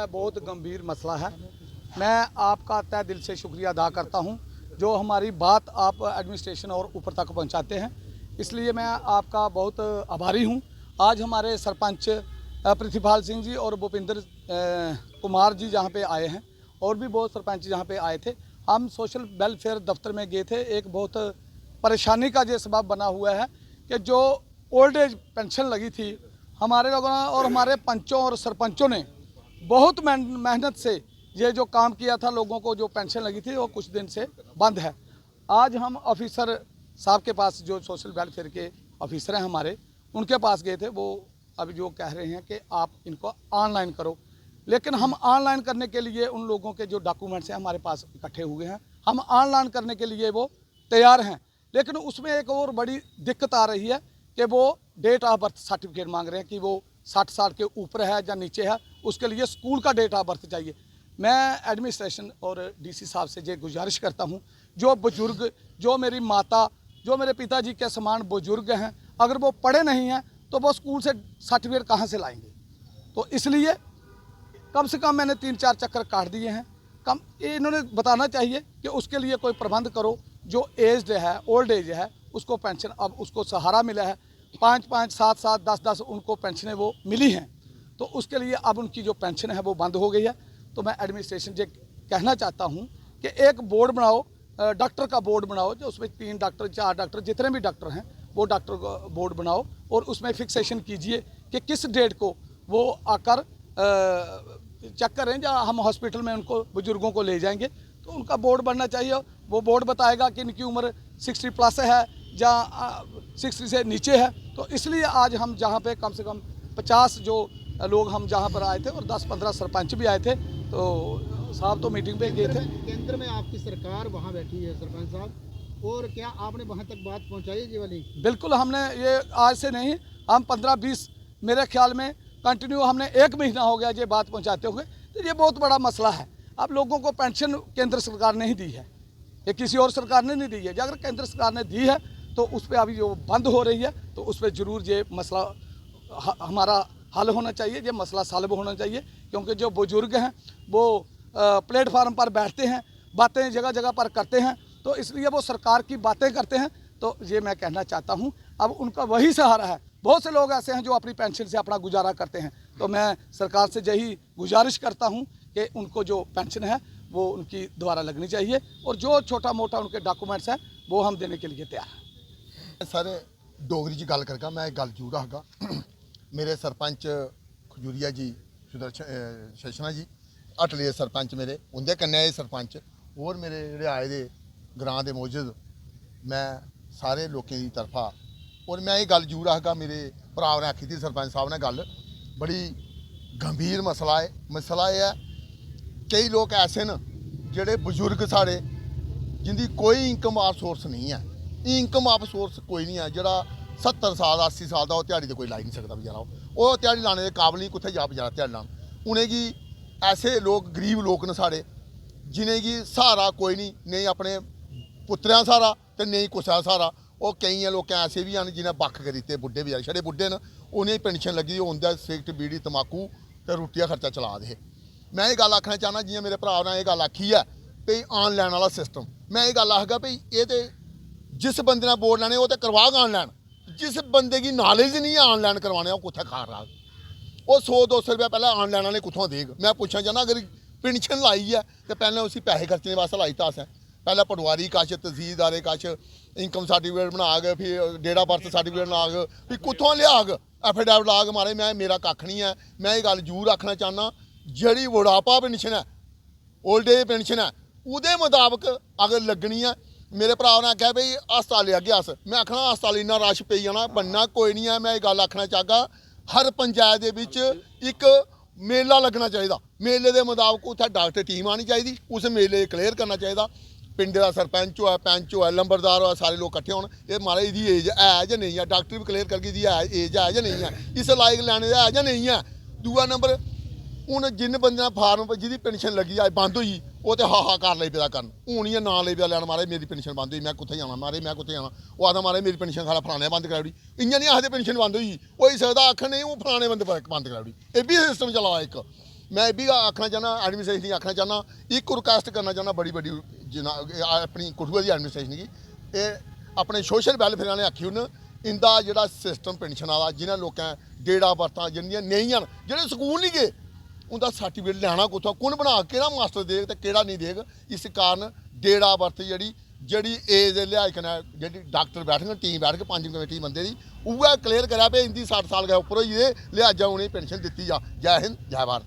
बहुत गंभीर मसला है। मैं आपका तहे दिल से शुक्रिया अदा करता हूं जो हमारी बात आप एडमिनिस्ट्रेशन और ऊपर तक पहुंचाते हैं, इसलिए मैं आपका बहुत आभारी हूं। आज हमारे सरपंच पृथ्वीपाल सिंह जी और भूपिंदर कुमार जी जहां पे आए हैं और भी बहुत सरपंच जहां पे आए थे। हम सोशल वेलफेयर दफ्तर में गए थे। एक बहुत परेशानी का ये सबब बना हुआ है कि जो ओल्ड एज पेंशन लगी थी, हमारे लोगों ने और हमारे पंचों और सरपंचों ने बहुत मेहनत से ये जो काम किया था, लोगों को जो पेंशन लगी थी वो कुछ दिन से बंद है। आज हम ऑफिसर साहब के पास, जो सोशल वेलफेयर के ऑफिसर हैं हमारे, उनके पास गए थे। वो अभी जो कह रहे हैं कि आप इनको ऑनलाइन करो, लेकिन हम ऑनलाइन करने के लिए उन लोगों के जो डॉक्यूमेंट्स हैं हमारे पास इकट्ठे हुए हैं, हम ऑनलाइन करने के लिए वो तैयार हैं। लेकिन उसमें एक और बड़ी दिक्कत आ रही है कि वो डेट ऑफ बर्थ सर्टिफिकेट मांग रहे हैं कि वो 60 साल के ऊपर है या नीचे है, उसके लिए स्कूल का डेट ऑफ बर्थ चाहिए। मैं एडमिनिस्ट्रेशन और डीसी साहब से ये गुजारिश करता हूँ, जो बुजुर्ग, जो मेरी माता, जो मेरे पिताजी के समान बुजुर्ग हैं, अगर वो पढ़े नहीं हैं तो वो स्कूल से सर्टिफिकेट कहाँ से लाएंगे। तो इसलिए कम से कम मैंने 3-4 चक्कर काट दिए हैं। कम इन्होंने बताना चाहिए कि उसके लिए कोई प्रबंध करो। जो एज्ड है, ओल्ड एज है, उसको पेंशन अब उसको सहारा मिला है, 5-5, 7-7, 10-10 उनको पेंशनें वो मिली हैं। तो उसके लिए अब उनकी जो पेंशन है वो बंद हो गई है। तो मैं एडमिनिस्ट्रेशन से कहना चाहता हूँ कि एक बोर्ड बनाओ, डॉक्टर का बोर्ड बनाओ, जो उसमें 3 डॉक्टर 4 डॉक्टर जितने भी डॉक्टर हैं वो डॉक्टर का बोर्ड बनाओ और उसमें फिक्सेशन कीजिए कि किस डेट को वो आकर चेक करें, जहाँ हम हॉस्पिटल में उनको बुजुर्गों को ले जाएंगे तो उनका बोर्ड बनना चाहिए। वो बोर्ड बताएगा कि इनकी उम्र 60 प्लस है या 60 से नीचे है। तो इसलिए आज हम जहाँ पे कम से कम 50 जो लोग हम जहाँ पर आए थे और 10-15 सरपंच भी आए थे, तो साहब तो मीटिंग पे गए थे। केंद्र में आपकी सरकार वहाँ बैठी है सरपंच साहब, और क्या आपने वहाँ तक बात पहुँचाई जी वाली? बिल्कुल, हमने ये आज से नहीं, हम 15-20 मेरे ख्याल में कंटिन्यू हमने 1 महीना हो गया ये बात पहुंचाते हुए। तो ये बहुत बड़ा मसला है। अब लोगों को पेंशन केंद्र सरकार ने ही दी है, ये किसी और सरकार ने नहीं दी है। अगर केंद्र सरकार ने दी है तो उस पर अभी जो बंद हो रही है तो उस पर ज़रूर ये मसला हमारा हल होना चाहिए, ये मसला सॉल्व होना चाहिए। क्योंकि जो बुजुर्ग हैं वो प्लेटफार्म पर बैठते हैं, बातें जगह जगह पर करते हैं, तो इसलिए वो सरकार की बातें करते हैं। तो ये मैं कहना चाहता हूँ, अब उनका वही सहारा है। बहुत से लोग ऐसे हैं जो अपनी पेंशन से अपना गुजारा करते हैं। तो मैं सरकार से यही गुजारिश करता हूं कि उनको जो पेंशन है वो उनकी दोबारा लगनी चाहिए और जो छोटा मोटा उनके डॉक्यूमेंट्स हैं वो हम देने के लिए तैयार हैं। सर डोगरी च गल करगा, मैं गल जरूर आखगा। मेरे सरपंच खजूरिया जी, सुदर्शन शेषना जी हटले दे सरपंच, मेरे उंदे कन्नै सरपंच और मेरे जेह्ड़े आए दे ग्रां दे मौजूद, मैं सारे लोकें दी तरफा और मैं ये गल जरूर आखगा, मेरे भरा ने आखी थी सरपंच साहब ने गल, बड़ी गंभीर मसला है। मसला यह है कई लोग ऐसे न जेह्ड़े बजुर्ग साढ़े जिंदी कोई इनकम ऑफ सोर्स नहीं है, इनकम ऑफ सोर्स कोई नहीं है, जेह्ड़ा 70 साल 80 साल का ध्याड़ी तो कोई लाई नहीं सकता बेचारा, वो ध्याड़ी लाने के काबल नहीं, कुत्थै जा बेचारा ध्याड़ी लान। उनेंगी ऐसे लोग गरीब लोग न साढ़े जिनेंगी सहारा कोई नहीं, नहीं अपने पुत्रें सहारा तो नहीं कुसै सहारा। और कई लोग ऐसे भी हैं जिन्हें बक्ख करी दित्ते, बुड्ढे बेचारे छड़े बुड्ढे न, उन्हें पेंशन लगी होंगे सिगरट बीड़ी तम्बाकू तो रुट्टी का खर्चा चला दे। मैं ये गल आखना चाहना, जियां मेरे भरा ने ये गल आखी है भई ऑनलाइन वाला सिस्टम, मैं ये गल आखगा भई ये तो जिस बंदे ने वोट लैने वो तो करवाग ऑनलाइन, जिस बंदे की नॉलेज नहीं है ऑनलाइन करवाने वो कुत्थै खा रहा, वो 100-200 रुपया पहले ऑनलाइन वाले कुत्थों देग। मैं पूछना चाहना अगर पेंशन लाई है तो पहले उसी पैसे खर्चने वास्ते लाई था असें, पहले पटवारी कश तहसीलदारे कश इनकम सर्टिफिकेट बनाग, फिर डेट ऑफ बर्थ सर्टिफिकेट लाग, फिर कुत्थों लियाग एफिडेविट लाग। मारे मैं मेरा कक्ख नहीं है। मैं ये गल जरूर आखना चाहना, जी बुढ़ापा पेंशन है, ओल्ड एज पेंशन है, उहदे मुताबक अगर लगनी है, मेरे भरा ने आख्या भाई हस्पताल ले आगे अस, मैं आखना हस्पताल इन्ना रश पेई जाना, बनना कोई नहीं है। मैं ये गल आखना चाहगा हर पंचायत दे विच एक मेला लगना चाहिए, मेले के मुताबक उत्थे डॉक्टर टीम आनी चाहिए, उस मेले क्लीयर करना चाहिए। पिंड का सरपंच हो, पैंच हो, लंबरदार हो, सारे लोग कट्ठे होन, ये महाराज इहदी एज है जां नहीं है, डॉक्टर भी क्लीयर करके इहदी एज है जां नहीं है, इस लायक लैने दा है जां नहीं है। दूआ नंबर हूँ जिन बंदे फार्म पर जिहदी पेंशन लगी अज बंद होई, वो तो हाहाकार लगी पेदा करन, हूँ इ'यां नां लगी पेदा लैन, महाराज मेरी पेंशन बंद होई, मैं कुत्थै जाना, महाराज मैं कुत्थै जाना, वो आखदा महाराज मेरी पेंशन खाला फलाने बंद कराई ओड़ी। इ'यां नहीं आखदे पेंशन बंद होई, होई सकदा आखन नहीं वो फलाने बंदे बंद कराई ओड़ी, ये भी सिस्टम चला एक। मैं ये भी आखना चाहना एडमिनिस्ट्रेशन गी आखना चाहना एक रिक्वेस्ट करना चाहना बड़ी बड़ी अपनी कठुआ की एडमिनिस्ट्रेशन गी अपने सोशल वैलफेयर वाले आखी उन इंदा जेह्ड़ा सिस्टम पेंशन वाला जिन्हें लोकें डेटा बरतां जिंदियां नेईं हन जेह्ड़े स्कूल नहीं गए उनका सर्टिफिकेट लैना कुत्थों कुन बना केह्ड़ा मास्टर देग ते केह्ड़ा नहीं देग इस कारण डेट ऑफ बर्थ जेह्ड़ी एज दे लिहाज कन्नै जेह्ड़ी डॉक्टर बैठङन टीम बैठक 5 कमेटी बंदे दी उ'ऐ क्लियर करै भाई इंदी 60 साल गै उप्पर होई गेदे लिहाजा उ'नेंगी पेंशन दित्ती जा। जय हिंद जय भारत।